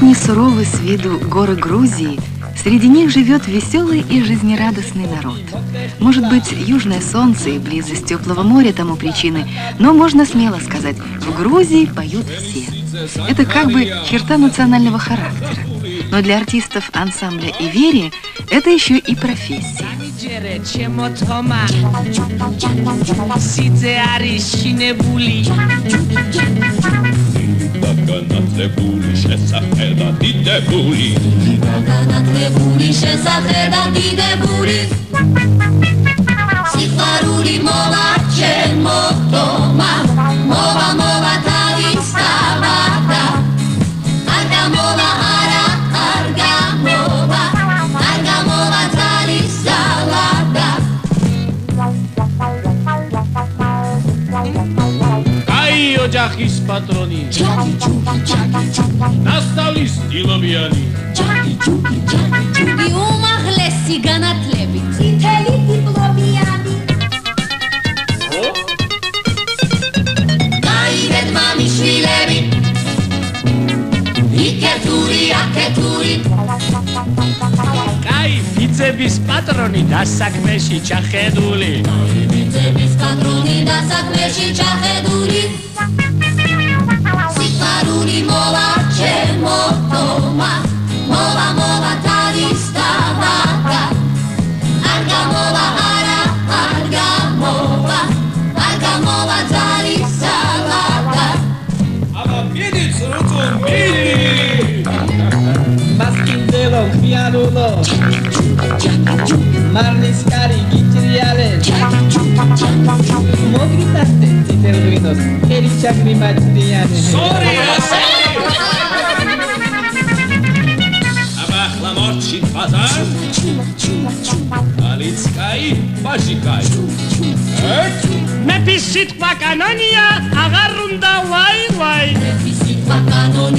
не суровы с виду горы Грузии, среди них живет веселый и жизнерадостный народ. Может быть, южное солнце и близость теплого моря тому причины, но можно смело сказать, в Грузии поют все. Это как бы черта национального характера. Но для артистов ансамбля «Иверия» это еще и профессия. ოჯახის პატრონი ნასტავლის დილობიანი ჯუგი უმაღლესი განათლებით წითელი დიპლომიანი გაიგეთ მამიშვილები იქეთური აქეთური კაი ბიძების პატრონი დასაქმეში ჩახედული ბიძების პატრონი დასაქმეში ჩახედული სიყვარული მოვა ჩემო თომა მოვა მოვა თავის დავაგა არ გამოვა არა არ გამოვა ძალის სალაგა აბა მიდიც როწო მიდი მასკინდელო პიანულო მარნის კარი გიჭრიალე მოგრიტასტე თითელგვინოს ერი ჩაგრი მაჭრიანი სორია აბა ხლამორჩი ბაზარ ალიცკაი ბაჟიკაი მე პისით კანონია აღარ უნდა ვაი ვაი მე პისით კანონია